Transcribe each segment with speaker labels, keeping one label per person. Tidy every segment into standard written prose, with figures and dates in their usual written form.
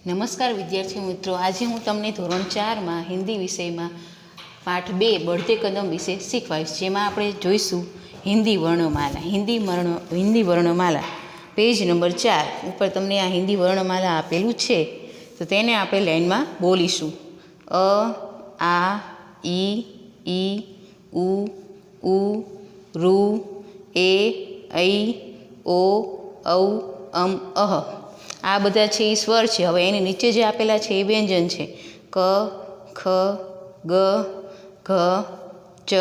Speaker 1: नमस्कार विद्यार्थी मित्रों, आज हूँ तमने धोरण 4 में हिंदी विषय में पाठ 2 बढ़ते कदम विषे शीखवाईश, जेमां आपणे जोईशुं हिंदी वर्णमाला। हिंदी वर्णमाला पेज नंबर 4 पर तमने आ हिंदी वर्णमाला आपेलू छे, तो तेने आपणे लाइन में बोलीशुं। अ, आ, ई, उ, ऊ, रू, ए, ऐ, ओ, औ, अह। आ बधा छे ई स्वर छे। हवे एनी नीचे जे आपेला छे ए व्यंजन छे। क, ख, ग, घ, च,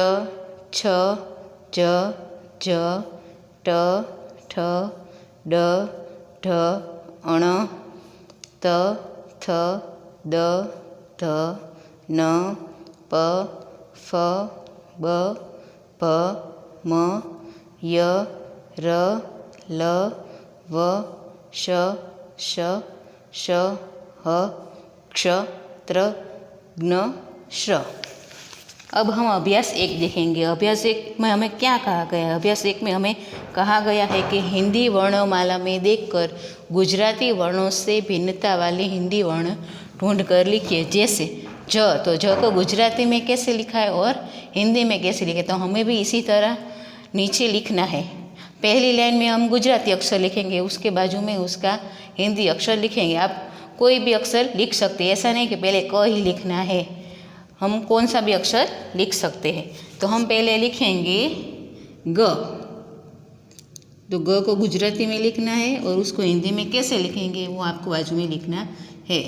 Speaker 1: छ, ज, झ, ट, ठ, ड, ढ, अण, त, थ, द, ध, न, प, फ, ब, भ, म, य, र, ल, व, श, श, श, ह, क्ष, त्र, ज्ञ, श्र। अब हम अभ्यास 1 देखेंगे। अभ्यास 1 में हमें क्या कहा गया है? अभ्यास 1 में हमें कहा गया है कि हिंदी वर्णमाला में देखकर गुजराती वर्णों से भिन्नता वाले हिंदी वर्ण ढूंढ कर लिखिए। जैसे ज, तो ज को गुजराती में कैसे लिखा है और हिंदी में कैसे लिखे, तो हमें भी इसी तरह नीचे लिखना है। पहली लाइन में हम गुजराती अक्षर लिखेंगे, उसके बाजू में उसका हिंदी अक्षर लिखेंगे। आप कोई भी अक्षर लिख सकते हैं, ऐसा नहीं कि पहले क ही लिखना है, हम कौन सा भी अक्षर लिख सकते हैं। तो हम पहले लिखेंगे ग, तो ग को गुजराती में लिखना है और उसको हिंदी में कैसे लिखेंगे वो आपको बाजू में लिखना है।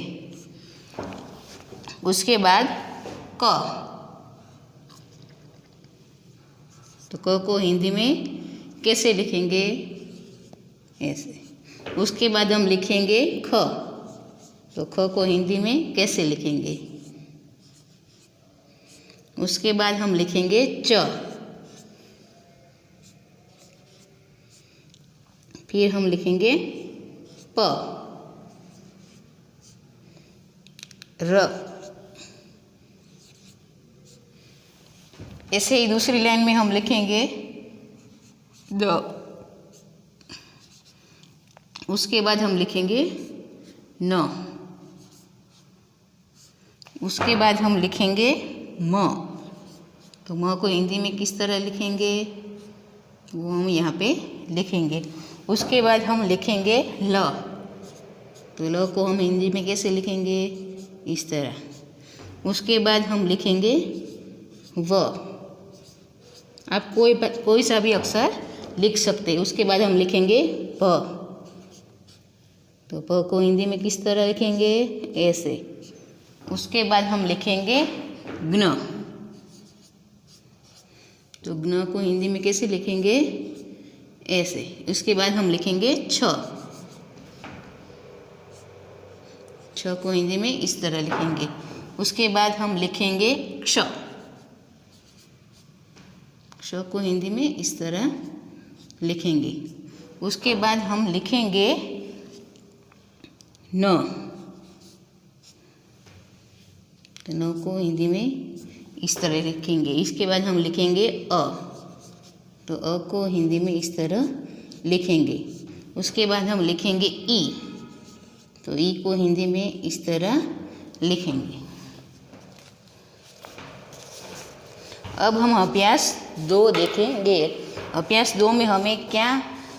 Speaker 1: उसके बाद क, तो क को हिंदी में कैसे लिखेंगे, ऐसे। उसके बाद हम लिखेंगे ख, तो ख को हिंदी में कैसे लिखेंगे। उसके बाद हम लिखेंगे च, फिर हम लिखेंगे प, र। ऐसे ही दूसरी लाइन में हम लिखेंगे द, उसके बाद हम लिखेंगे न, उसके बाद हम लिखेंगे म, तो म को हिंदी में किस तरह लिखेंगे वो हम यहाँ पे लिखेंगे। उसके बाद हम लिखेंगे ल, तो ल को हम हिंदी में कैसे लिखेंगे, इस तरह। उसके बाद हम लिखेंगे व, आप कोई सा भी अक्षर लिख सकते हैं। उसके बाद हम लिखेंगे भ, तो भ को हिंदी में किस तरह लिखेंगे, ऐसे। उसके बाद हम लिखेंगे ज्ञ, तो ज्ञ को हिंदी में कैसे लिखेंगे, ऐसे। उसके बाद हम लिखेंगे छ, छ को हिंदी में इस तरह लिखेंगे। उसके बाद हम लिखेंगे क्ष, क्ष को हिंदी में इस तरह लिखेंगे। उसके बाद हम लिखेंगे न, तो न को हिंदी में इस तरह लिखेंगे। इसके बाद हम लिखेंगे अ, तो अ को हिंदी में इस तरह लिखेंगे। उसके बाद हम लिखेंगे ई, तो ई को हिंदी में इस तरह लिखेंगे। अब हम अभ्यास 2 देखेंगे। अभ्यास 2 में हमें क्या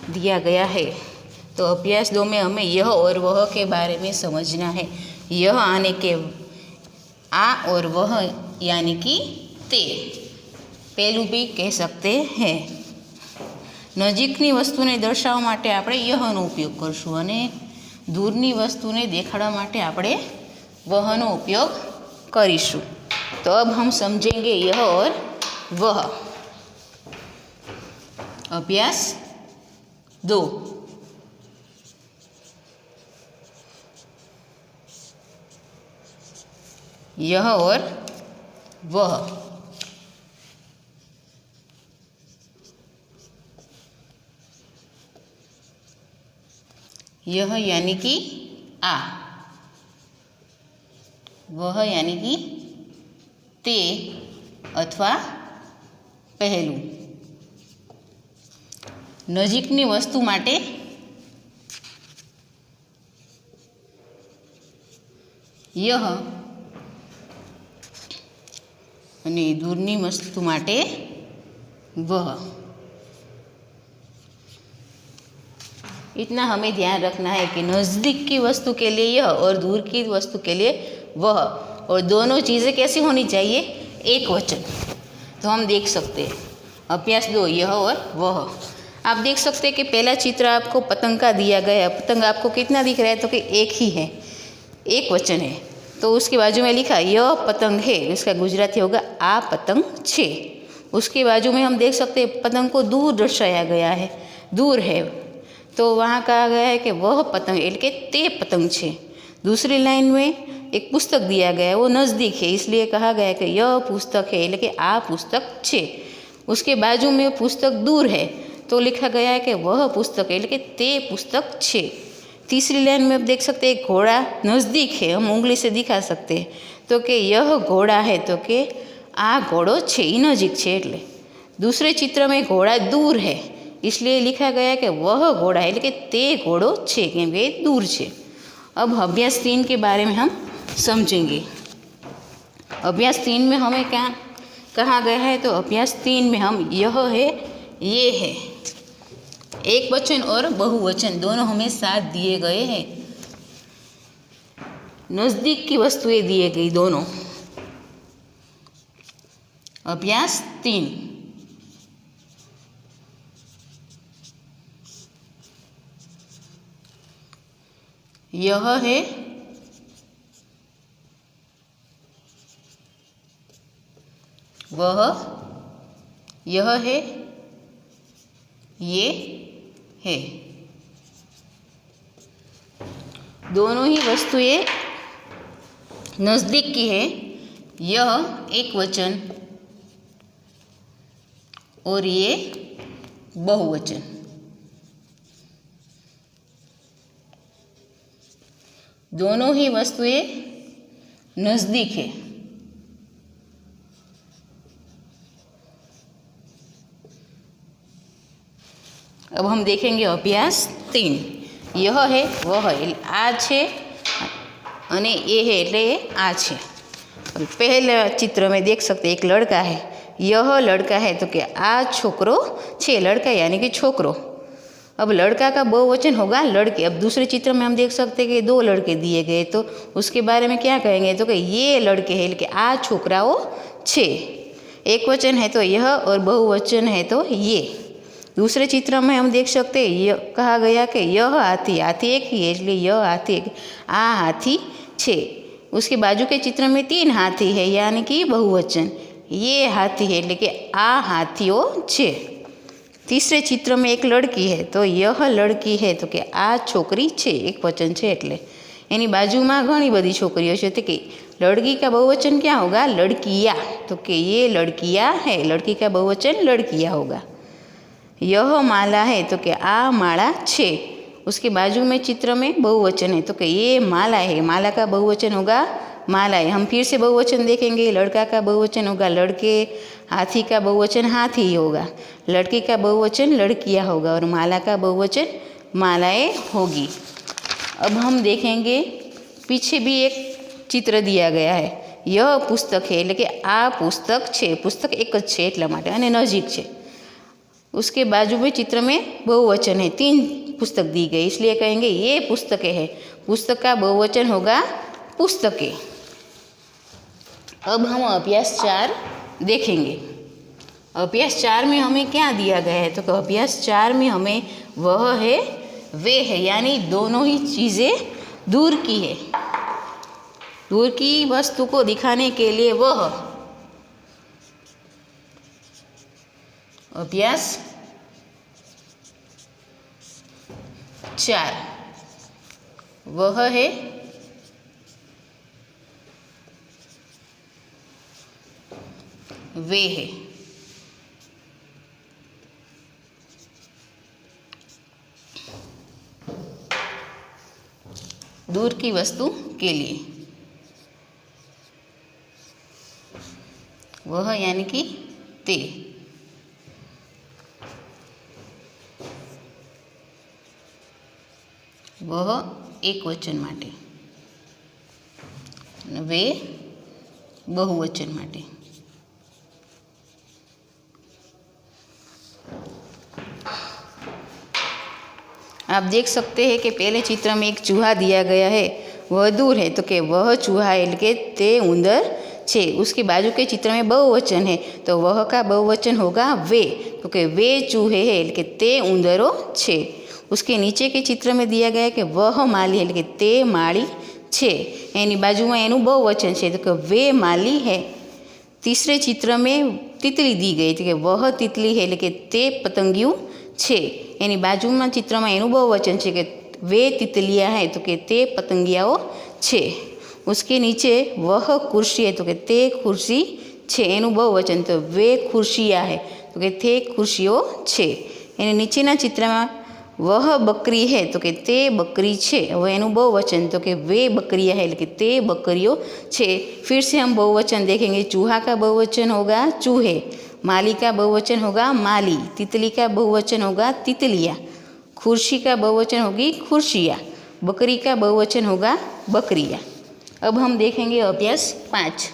Speaker 1: दिया गया है, तो अभ्यास 2 में हमें यह और वह के बारे में समझना है। यह आने के आ और वह यानी कि ते, पेलू भी कह सकते हैं। नजीकनी वस्तुने दर्शाववा माटे आपणे यहनो उपयोग करशुं अने दूरनी वस्तुने देखाडवा माटे आपणे वहनो उपयोग करीशुं। तो अब हम समझेंगे यह और वह। अभ्यास 2, यह और वह। यह यानी कि आ, वह यानी कि ते अथवा पहलू। नजीकनी वस्तु माटे યહ અને दूरनी वस्तु माटे वह। इतना हमें ध्यान रखना है कि नज़दीक की वस्तु के लिए यह और दूर की वस्तु के लिए वह, और दोनों चीज़ें कैसी होनी चाहिए, एक वचन। तो हम देख सकते हैं अभ्यास 2 यह और वह। आप देख सकते हैं कि पहला चित्र आपको पतंग का दिया गया। पतंग आपको कितना दिख रहा है, तो कि एक ही है, एक वचन है। तो उसके बाजू में लिखा यह पतंग है, इसका गुजराती होगा आ पतंग छे। उसके बाजू में हम देख सकते हैं पतंग को दूर दर्शाया गया है, दूर है, तो वहाँ कहा गया है कि वह पतंग એટલે કે તે पतंग छे। दूसरी लाइन में एक पुस्तक दिया गया है, वो नज़दीक है, इसलिए कहा गया है कि यह पुस्तक है એટલે કે આ पुस्तक छे। उसके बाजू में पुस्तक दूर है, तो लिखा गया है कि वह पुस्तक એટલે કે તે पुस्तक छे। तीसरी लाइन में आप देख सकते हैं घोड़ा नज़दीक है, हम उंगली से दिखा सकते हैं, तो कि यह घोड़ा है, तो कि आ घोड़ो छे, ई नजीक छे એટલે। दूसरे चित्र में घोड़ा दूर है, इसलिए लिखा गया कि वह घोड़ा है એટલે કે તે घोड़ो छे, કેમ કે दूर छे। अब अभ्यास 3 के बारे में हम समझेंगे। अभ्यास 3 में हमें क्या कहा गया है, तो अभ्यास 3 में हम यह है, ये है, एक वचन और बहुवचन दोनों हमें साथ दिए गए हैं। नज़दीक की वस्तुएं दिए गई दोनों। अभ्यास 3 यह है, वह, यह है, ये है। दोनों ही वस्तुएं नज़दीक की है। यह एक वचन और ये बहुवचन। दोनों ही वस्तुएं नज़दीक है। अब हम देखेंगे अभ्यास 3। यह है, वह है, आ छे अने ये है એટલે आ छे। पहले चित्र में देख सकते एक लड़का है, यह लड़का है, तो कि आ छोकरो छे, लड़का यानी कि छोकरो। अब लड़का का बहुवचन होगा लड़के। अब दूसरे चित्र में हम देख सकते हैं कि 2 लड़के दिए गए, तो उसके बारे में क्या कहेंगे, तो कि ये लड़के हैं એટલે કે आ छोकराओ छे। एक वचन है तो यह और बहुवचन है तो ये। दूसरे चित्र में हम देख सकते हैं यह कहा गया कि यह हाथी, हाथी एक ही है इसलिए यह हाथी, आ हाथी छे। उसके बाजू के चित्र में 3 हाथी है यानी कि बहुवचन, ये हाथी है એટલે કે आ हाथीओ छे। तीसरे चित्र में एक लड़की है, तो यह लड़की है, तो कि आ छोकरी छे, एक वचन छे એટલે। एनी बाजू में घनी बड़ी छोकरीओ छे, तो कि लड़की का बहुवचन क्या होगा, लड़कियाँ, तो कि ये लड़कियाँ है, लड़की का बहुवचन लड़कियाँ होगा। यह माला है, तो कि आ माला छे। उसके बाजू में चित्र में बहुवचन है, तो कि ये माला है, माला का बहुवचन होगा मालाएं। हम फिर से बहुवचन देखेंगे, लड़का का बहुवचन होगा लड़के, हाथी का बहुवचन हाथी होगा, लड़की का बहुवचन लड़कियां होगा और माला का बहुवचन मालाएं होगी। अब हम देखेंगे पीछे भी एक चित्र दिया गया है, यह पुस्तक है એટલે કે આ પુસ્તક છે, પુસ્તક એક જ છે એટલા માટે અને નજીક છે। उसके बाजू में चित्र में बहुवचन है, 3 पुस्तक दी गई इसलिए कहेंगे ये पुस्तकें है, पुस्तक का बहुवचन होगा पुस्तकें। अब हम अभ्यास 4 देखेंगे। अभ्यास 4 में हमें क्या दिया गया है, तो अभ्यास 4 में हमें वह है, वे है, यानी दोनों ही चीज़ें दूर की है। दूर की वस्तु को दिखाने के लिए वह। अभ्यास 4 वह है, वे है। दूर की वस्तु के लिए वह यानी कि ते। वह एक वचन माटे। वे बहुवचन माटे। आप देख सकते हैं कि पहले चित्र में एक चूहा दिया गया है, वह दूर है, तो कि वह चूहा है कि ते उंदर छे। उसके बाजू के चित्र में बहुवचन है, तो वह का बहुवचन होगा वे, तो कि वे चूहे है कि ते उंदरो छे। उसके नीचे के चित्र में दिया गया है कि वह माली है कि ते माली छे, एनी बाजू में एनु बहुवचन है, तो कि वे माली है। तीसरे चित्र में तितली दी गई थी कि वह तितली है कि ते पतंगियों छे, एनी बाजू में चित्र में एनु बहुवचन है कि वे तितलियाँ है, तो कि ते पतंगियाओ छे। उसके नीचे वह कुर्सी है, तो कि ते कुर्सी छे, एनु बहुवचन, तो वे खुर्शिया है, तो कि ते खुर्शियों छे। एनी नीचेना चित्र में वह बकरी है, तो कि ते बकरी छे, वह एनु बहुवचन, तो कि वे बकरियाँ है, कि ते बकरियों छे। फिर से हम बहुवचन देखेंगे। चूहा का बहुवचन होगा चूहे, माली का बहुवचन होगा माली, तितली का बहुवचन होगा तितलियाँ, खुर्शी का बहुवचन होगी खुर्शिया, बकरी का बहुवचन होगा बकरियाँ। अब हम देखेंगे अभ्यास 5।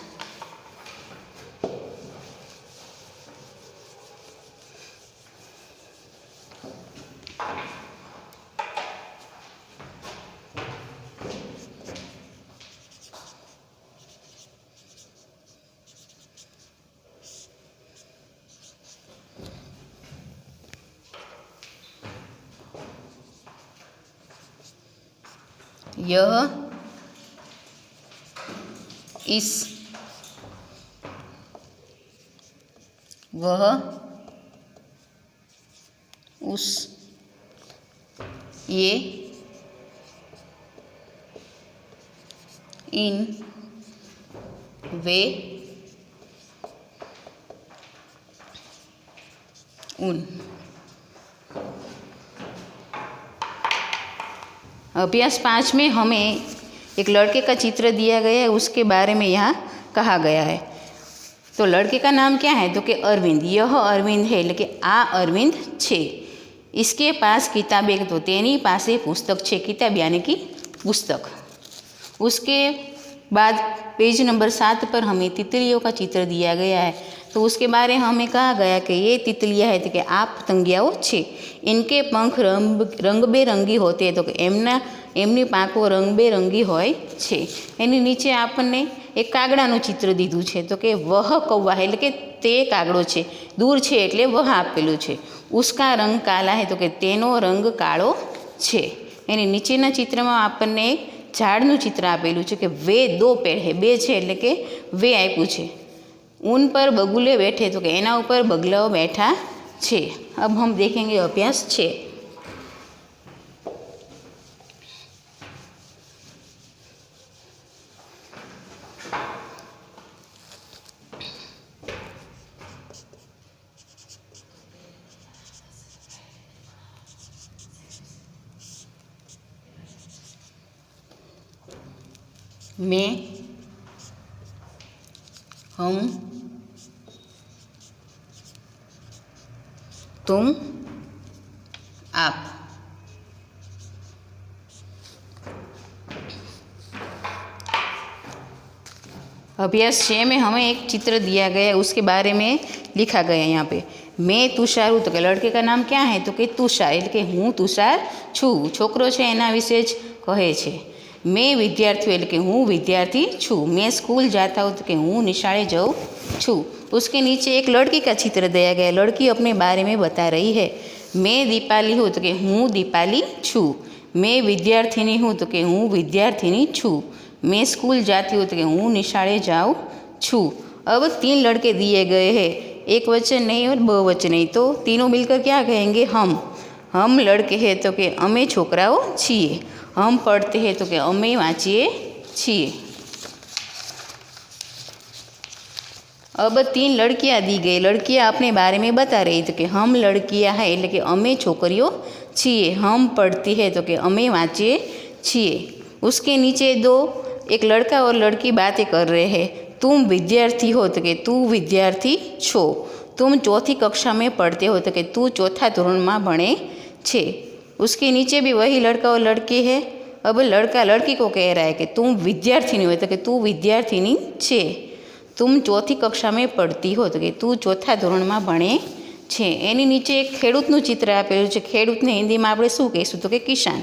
Speaker 1: यह, इस, वह, उस, ये, इन, वे, उन। अभ्यास 5 में हमें एक लड़के का चित्र दिया गया है, उसके बारे में यहाँ कहा गया है। तो लड़के का नाम क्या है, तो कि अरविंद। यह अरविंद है, लेकिन आ अरविंद छे। इसके पास किताब एक, तो तेनी पासे पुस्तक छे, किताब यानी कि पुस्तक। उसके बाद पेज नंबर 7 पर हमें तितलियों का चित्र दिया गया है, तो उसके बारे में हमें कहा गया कि ये तितलियाँ है, तो कि आप पतंगियाओ छे, इनके पंख रंग बेरंगी होते हैं, तो कि एमनी પાંખો રંગબેરંગી હોય છે। એની નીચે આપણને એક કાગડાનું ચિત્ર દીધું છે, તો કે વહ કૌવા એટલે કે તે કાગડો છે, દૂર છે એટલે વહ આપેલું છે। ઉસકા રંગ કાલા है, તો કે તેનો રંગ કાળો છે। એની નીચેના ચિત્રમાં આપણને એક ઝાડનું ચિત્ર આપેલું છે કે વે દો પેड़ है, બે છે એટલે કે વે આપ્યું છે। ऊन पर बगुले बैठे, तो कि एना ऊपर बगलाओ बैठा छे। अब हम देखेंगे अभ्यास 6। मैं, हम, तुम, आप। अभ्यास 6 में हमें एक चित्र दिया गया है, उसके बारे में लिखा गया है यहाँ पे। मैं तुषार हूँ, तो कि लड़के का नाम क्या है, तो कि तुषार એટલે કે હું तुषार છું, છોકરો છે એના વિશે જ કહે છે। मैं विद्यार्थी એટલે કે હું विद्यार्थी છું। मैं स्कूल जाता हूँ, तो कि હું નિશાળે જાઉં છું। उसके नीचे एक लड़की का चित्र दिया गया है, लड़की अपने बारे में बता रही है। मैं दीपाली हूँ, तो कि હું दीपाली છું। मैं विद्यार्थिनी हूँ, तो कि હું विद्यार्थिनी છું। मैं स्कूल जाती हूँ, तो कि હું નિશાળે જાઉં છું। अब 3 लड़के दिए गए हैं, एक वचन नहीं और बहुवचन नहीं, तो तीनों मिलकर क्या कहेंगे, हम लड़के हैं, तो कि अमे छोकराओ छीए। हम पढ़ते हैं, तो कि अमे वाँचीए छीए। अब 3 लड़कियाँ दी गई, लड़कियाँ अपने बारे में बता रही, तो कि हम लड़कियाँ हैं એટલે કે अमे छोकरियों छीए। हम पढ़ती है, तो कि अमे वाँचीए छीए। उसके नीचे 2 एक लड़का और लड़की बातें कर रहे हैं। तुम विद्यार्थी हो, तो कि तू विद्यार्थी छो। तुम चौथी कक्षा में पढ़ते हो, तो कि तू चौथा धोरण में भणे छे। उसके नीचे भी वही लड़का और लड़की है। अब लड़का लड़की को कह रहा है कि तुम विद्यार्थिनी हो, तो कि तू विद्यार्थिनी छे। तुम चौथी कक्षा में पढ़ती हो, तो कि तू चौथा धोरण में भणे छे। एनी नीचे एक खेडूतનું चित्र आपेલું છે। ખેડૂતને હિન્દીમાં આપણે શું કહીશું? તો કે કિસાન।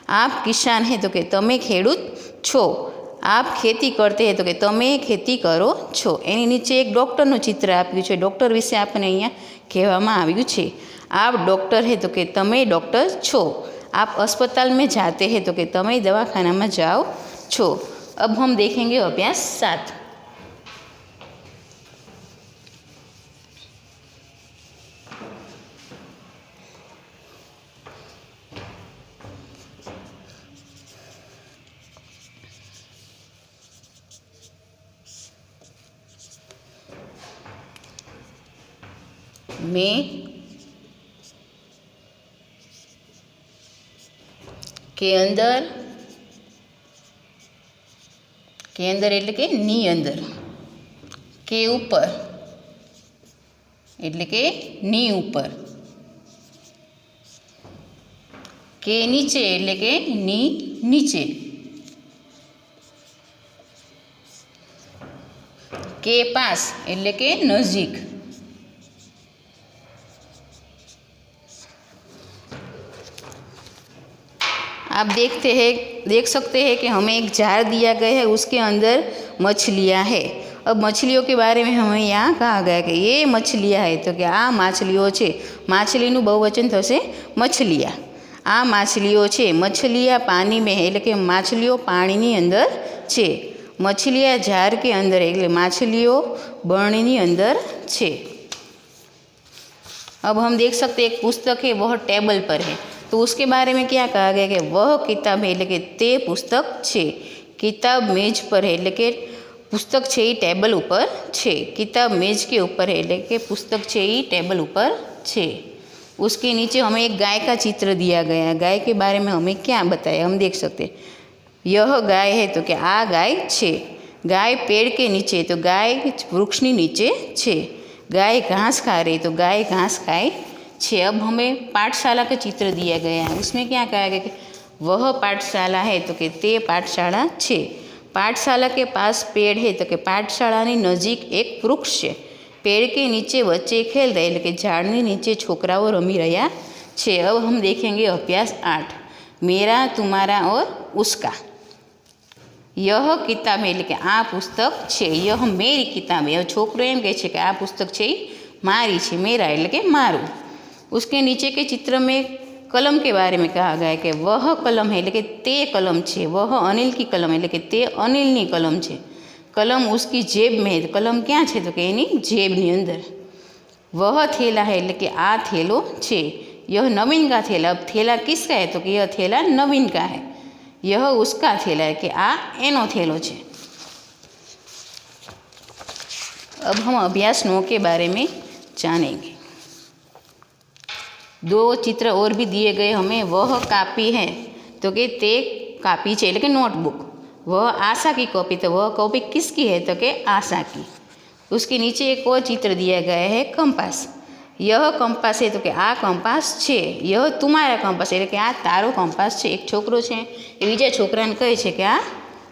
Speaker 1: आप किसान है, तो कि तमे खेडूत छो। आप खेती करते हैं, तो कि तमे खेती करो छो। एनी नीचे एक डॉक्टरનું चित्र आप्યું છે। डॉक्टर विषे आपने अहींया कहेवामां आव्युं छे। आप डॉक्टर है, तो कि तमे डॉक्टर छो। आप अस्पताल में जाते हैं, तो कि तमे दवाखाना में जाओ छो। अब हम देखेंगे अभ्यास 7। में के अंदर एटले के नी अंदर, के ऊपर एटले के नी ऊपर, के नीचे एटले के नी नीचे, के पास एटले के नजीक, आप देख सकते हैं कि हमें एक जार दिया गया है, उसके अंदर मछलियाँ है। अब मछलियों के बारे में हमें यहाँ कहा गया कि ये मछलियाँ है, तो कि आ माछलियों छे। माछलीનું बहुवचन थशे मछलियाँ। आ माछलियों छे। मछलियाँ पानी में है, એટલે કે माछलियों पाણીની અંદર છે। मछलियाँ जार के अंदर है, એટલે माछलियों बरણીની અંદર છે। अब हम देख सकते हैं एक पुस्तक है, वह टेबल पर है, तो उसके बारे में क्या कहा गया कि वह किताब है, એટલે કે તે પુસ્તક છે। किताब मेज पर है, એટલે કે पुस्तक છે એ टेबल ऊपर છે। किताब मेज के ऊपर है, એટલે કે पुस्तक છે એ टेबल ऊपर છે। उसके नीचे हमें एक गाय का चित्र दिया गया है। गाय के बारे में हमें क्या बताया, हम देख सकते हैं। यह गाय है, तो कि आ गाय छे। गाय पेड़ के नीचे, तो गाय वृक्षनी नीचे छे। गाय घास खा रही, तो गाय घास खाए छे। अब हमें पाठशाला का चित्र दिया गया है, उसमें क्या कहा गया कि वह पाठशाला है, तो कि ते पाठशाला छे। पाठशाला के पास पेड़ है, तो कि पाठशालानी नजीक एक वृक्ष है। पेड़ के नीचे बच्चे खेलता है, એટલે કે ઝાડની નીચે છોકરાઓ રમી રહ્યા છે। अब हम देखेंगे अभ्यास 8, मेरा तुम्हारा और उसका। यह किताब है, એટલે કે આ પુસ્તક છે। यह मेरी किताब है। છોકરો એમ કહે છે કે આ પુસ્તક છે એ મારી છે। मेरा એટલે કે મારું। उसके नीचे के चित्र में कलम के बारे में कहा गया है कि वह कलम है, એટલે કે તે कलम છે। वह अनिल की कलम है, એટલે કે તે अनिलनी कलम છે। कलम उसकी जेब में है, कलम क्या है, तो कि एनी जेबनी अंदर। वह थैला है, એટલે કે आ थैलो छे। यह नवीन का थैला। अब थैला किसका है, तो कि यह थैला नवीन का है। यह उसका थैला है, कि आ एनो थैलो छे। अब हम अभ्यास 9 के बारे में जानेंगे। 2 चित्र और भी दिए गए हमें। वह कापी है, तो कि ते कापी है, એટલે કે नोटबुक। वह आशा की कॉपी, तो वह कॉपी किसकी है, तो कि आशा की। उसके नीचे एक और चित्र दिया गया है, कंपास। यह कंपास है, तो कि आ कंपास छे। यह तुम्हारा कंपास, એટલે કે આ તારો કંપાસ છે। એક છોકરો છે એ બીજા છોકરાને કહે છે કે આ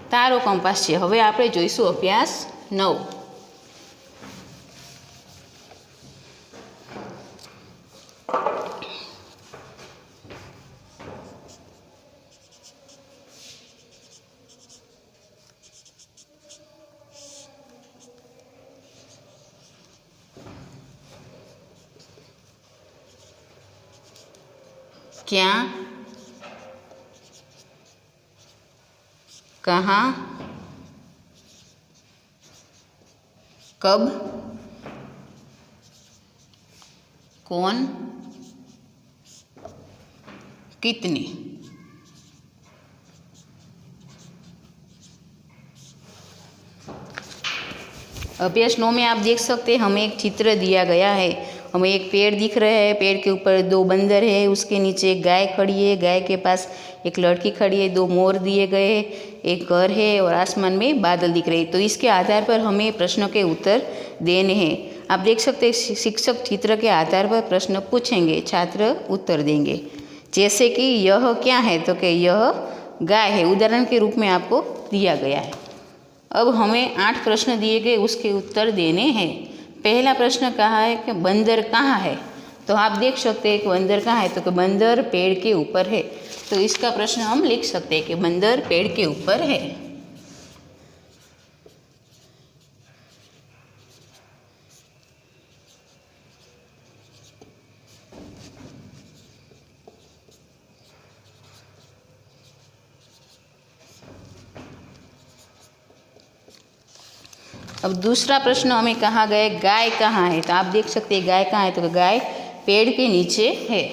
Speaker 1: તારો કંપાસ છે। હવે આપણે જોઈશું અભ્યાસ 9। क्या, कहाँ, कब, कौन, कितनी। अभ्यास 9 में आप देख सकते हैं हमें एक चित्र दिया गया है। हमें एक पेड़ दिख रहा है, पेड़ के ऊपर 2 बंदर है, उसके नीचे एक गाय खड़ी है, गाय के पास एक लड़की खड़ी है, 2 मोर दिए गए हैं, एक घर है और आसमान में बादल दिख रहे हैं। तो इसके आधार पर हमें प्रश्नों के उत्तर देने हैं। आप देख सकते हैं शिक्षक चित्र के आधार पर प्रश्न पूछेंगे, छात्र उत्तर देंगे। जैसे कि यह क्या है, तो कि यह गाय है, उदाहरण के रूप में आपको दिया गया है। अब हमें 8 प्रश्न दिए गए, उसके उत्तर देने हैं। पहला प्रश्न कहा है कि बंदर कहाँ है, तो आप देख सकते हैं कि बंदर कहाँ है, तो कि बंदर पेड़ के ऊपर है। तो इसका प्रश्न हम लिख सकते हैं कि बंदर पेड़ के ऊपर है। अब दूसरा प्रश्न हमें कहा गया गाय कहाँ है, तो आप देख सकते हैं गाय कहाँ है, तो गाय पेड़ के नीचे है।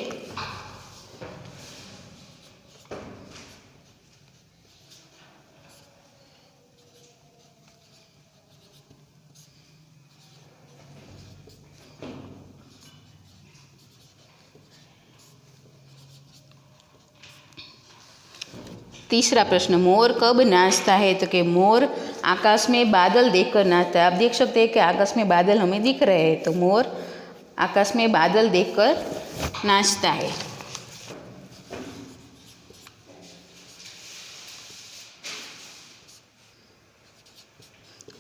Speaker 1: तीसरा प्रश्न मोर कब नाचता है, तो कि मोर आकाश में बादल देखकर नाचता है। आप देख सकते हैं कि आकाश में बादल हमें दिख रहे हैं, तो मोर आकाश में बादल देखकर नाचता है।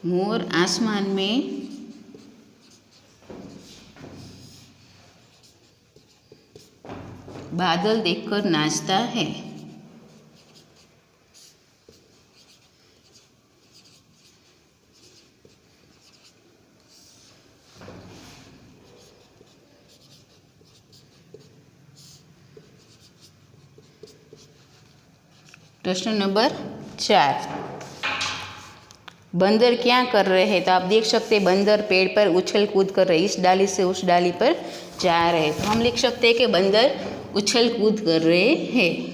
Speaker 1: मोर आसमान में बादल देखकर नाचता है। प्रश्न नंबर 4, बंदर क्या कर रहे हैं, तो आप देख सकते हैं बंदर पेड़ पर उछल कूद कर रहे, इस डाली से उस डाली पर जा रहे हैं। तो हम लिख सकते हैं कि बंदर उछल कूद कर रहे हैं।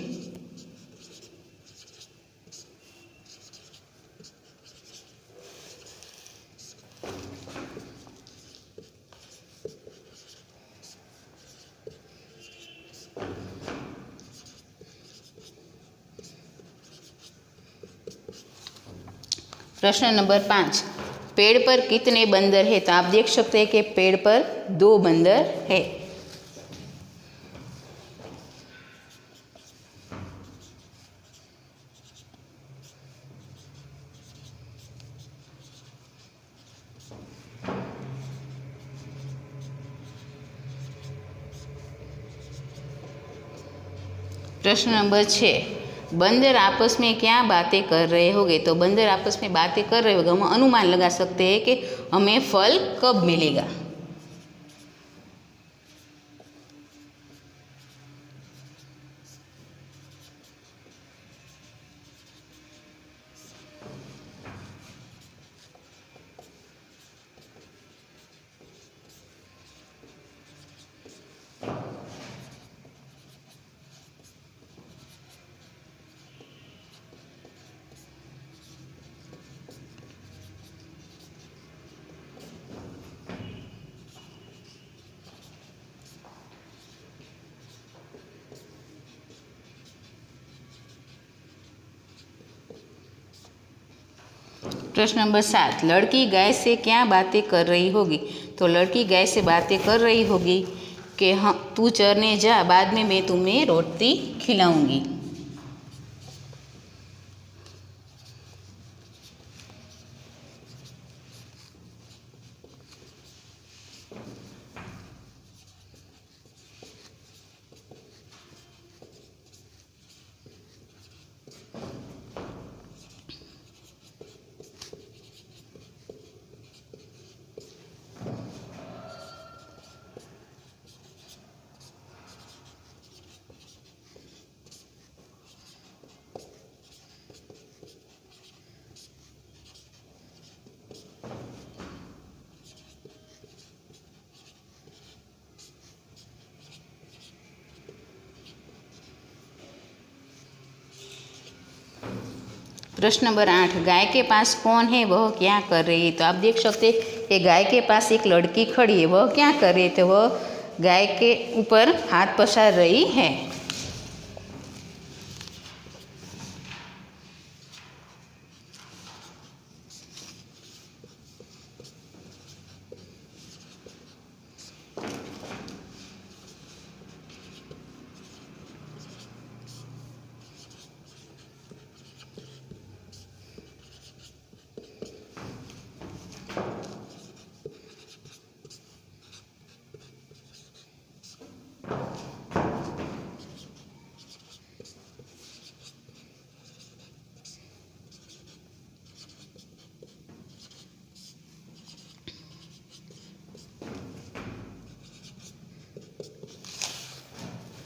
Speaker 1: प्रश्न नंबर 5, पेड़ पर कितने बंदर हैं, तो आप देख सकते हैं कि पेड़ पर 2 बंदर है। प्रश्न नंबर 6, बंदर आपस में क्या बातें कर रहे होंगे, तो बंदर आपस में बातें कर रहे होंगे, हम अनुमान लगा सकते हैं कि हमें फल कब मिलेगा। प्रश्न नंबर 7, लड़की गाय से क्या बातें कर रही होगी, तो लड़की गाय से बातें कर रही होगी कि हाँ तू चरने जा, बाद में मैं तुम्हें रोटी खिलाऊंगी। प्रश्न नंबर 8, गाय के पास कौन है, वह क्या कर रही है, तो आप देख सकते हैं कि गाय के पास एक लड़की खड़ी है, वह क्या कर रही है, तो वह गाय के ऊपर हाथ पसार रही है।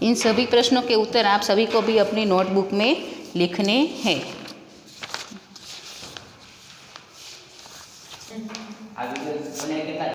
Speaker 1: इन सभी प्रश्नों के उत्तर आप सभी को भी अपनी नोटबुक में लिखने हैं।